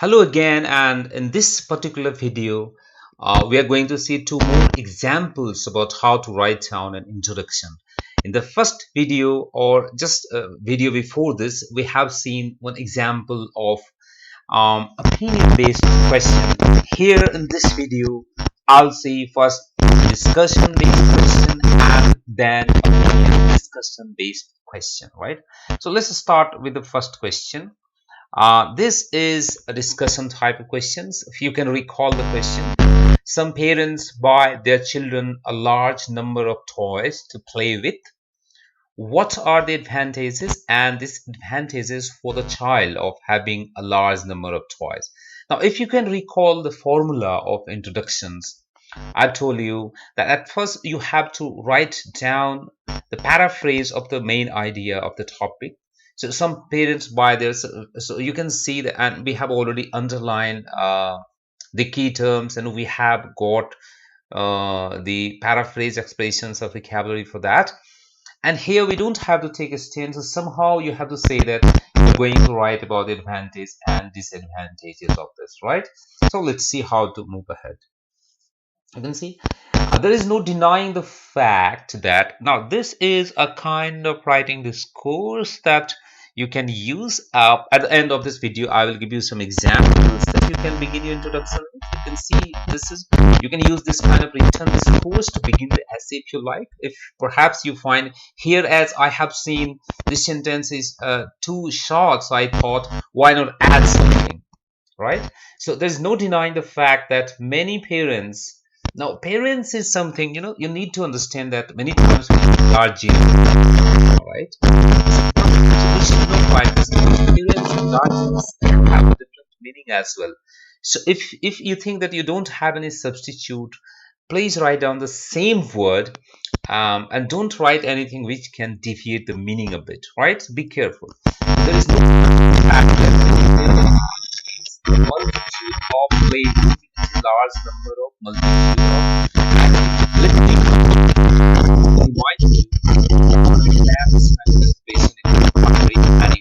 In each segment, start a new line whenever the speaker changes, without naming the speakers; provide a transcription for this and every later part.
Hello again, and in this particular video, we are going to see two more examples about how to write down an introduction. In the first video, or just a video before this, we have seen one example of opinion-based question. Here in this video, I'll see first discussion-based question and then opinion discussion-based question, right? So let's start with the first question. This is a discussion type of questions. If you can recall the question, some parents buy their children a large number of toys to play with. What are the advantages and disadvantages for the child of having a large number of toys? Now, if you can recall the formula of introductions, I told you that at first you have to write down the paraphrase of the main idea of the topic. So some parents buy their, so you can see that, and we have already underlined the key terms, and we have got the paraphrase expressions of vocabulary for that. And here we don't have to take a stand, so somehow you have to say that you're going to write about the advantages and disadvantages of this, right? So let's see how to move ahead. You can see there is no denying the fact that now this is a kind of writing discourse that you can use. At the end of this video, I will give you some examples that you can begin your introduction with. You can see this is, you can use this kind of written discourse to begin the essay if you like. If perhaps you find here, as I have seen this sentence is too short, so I thought why not add something, right? So there's no denying the fact that many parents, now parents is something, you know, you need to understand that many times we are guardians, right? So we should know why this, because parents and guardians have a different meaning as well. So if you think that you don't have any substitute, please write down the same word and don't write anything which can deviate the meaning a bit, right? Be careful. There is no fact that multitude of places, large number of multitude of listening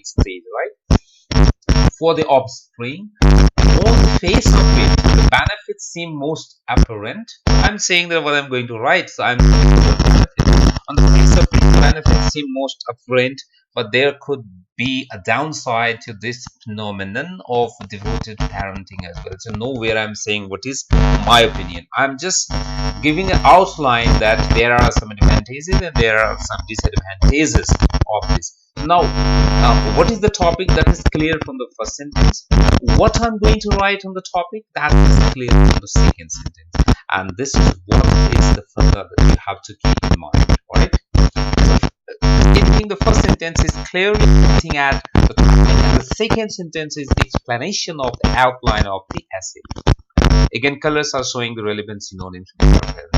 stage, right? For the offspring, on the face of it, the benefits seem most apparent. I'm saying that what I'm going to write, so I'm on the face of it, the benefits seem most apparent, but there could be a downside to this phenomenon of devoted parenting as well. So nowhere I'm saying what is my opinion. I'm just giving an outline that there are some advantages and there are some disadvantages of this. Now, what is the topic? That is clear from the first sentence. What I'm going to write on the topic, that is clear from the second sentence. And this is what is the further that you have to keep in mind, right? The first sentence is clearly pointing at the topic, and the second sentence is the explanation of the outline of the essay. Again, colors are showing the relevant synonyms.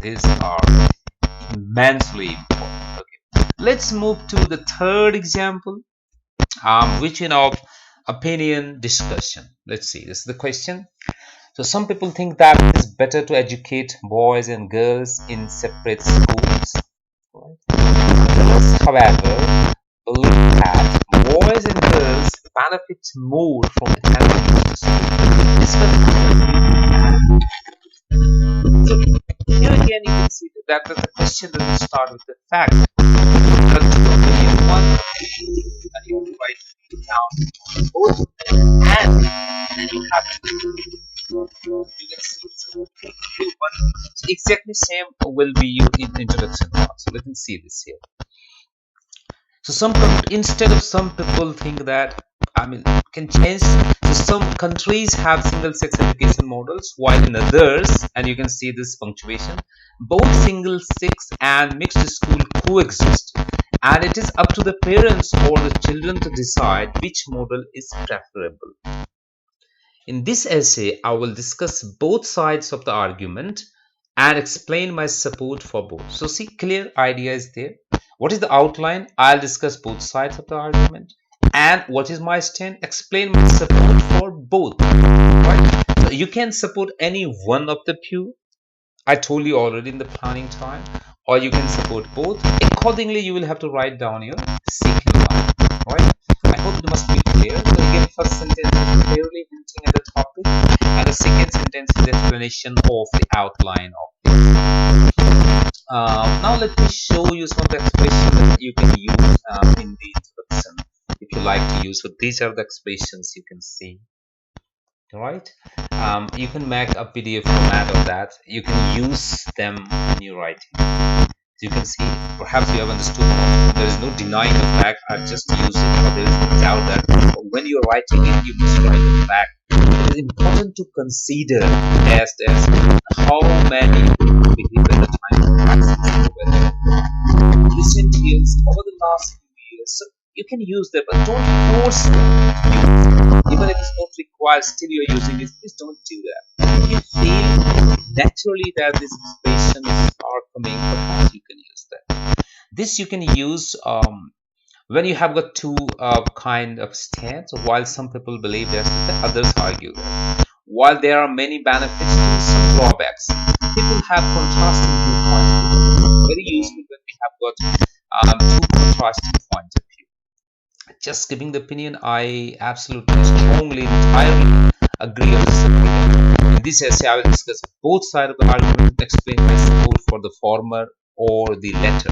These are immensely important. Okay, let's move to the third example, which is of opinion discussion. Let's see. This is the question. So some people think that it is better to educate boys and girls in separate schools. Others, however, believe that boys and girls benefit more from attending the school. So here again you can see that the question doesn't start with the fact. But one, and you write down both, and then you have to. You can see so exactly same will be used in the introduction part. So let me see this here. So instead of some people think that, I mean, can change. So some countries have single-sex education models, while in others, and you can see this punctuation, both single-sex and mixed school coexist, and it is up to the parents or the children to decide which model is preferable. In this essay, I will discuss both sides of the argument and explain my support for both. So see, clear idea is there. What is the outline? I'll discuss both sides of the argument. And what is my stand? Explain my support for both. Right? So you can support any one of the few. I told you already in the planning time. Or you can support both. Accordingly, you will have to write down your second line. Right? I hope it must be clear. So again, first sentence is clearly hinting at the topic. the second sentence is explanation of the outline of now let me show you some of the expressions that you can use in the introduction if you like to use. So these are the expressions you can see. All right, you can make a PDF format of that. You can use them in your writing. So you can see, perhaps you have understood. There is no denying the fact. I've just used it. There is no doubt that when you're writing it, you must write the fact. It is important to consider as how many people behave at the time of practicing recent years over the last few years. So you can use them, but don't force them to use it. Even if it's not required, still you're using it. Please don't do that. If you feel naturally that these expressions are coming, perhaps you can use them. This you can use when you have got two kind of stance. While some people believe this, others argue that. While there are many benefits to some drawbacks, people have contrasting viewpoints. Very useful when we have got two contrasting points of view. Just giving the opinion, I absolutely strongly, entirely agree or disagree. In this essay, I will discuss both sides of the argument and explain my support for the former or the latter.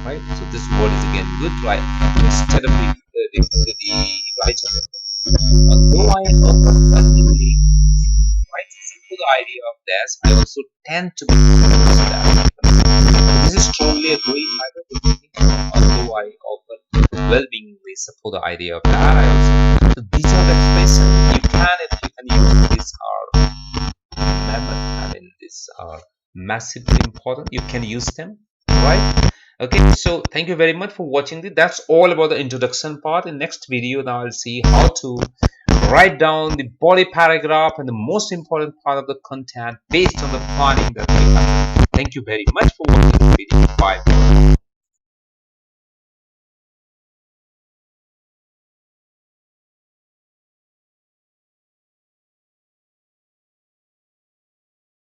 Right? So this word is again good, right? Instead of the writer. Although I am practically right to the idea of this, I also tend to be convinced that this is strongly a great idea. Although I often well-beingly support the idea of that, I also. So these are the expressions you can, if you can use. These are massively important. You can use them, right? Okay, so thank you very much for watching this. That's all about the introduction part. In next video, now I'll see how to write down the body paragraph and the most important part of the content based on the planning that we have. Thank you very much for watching this video. Bye.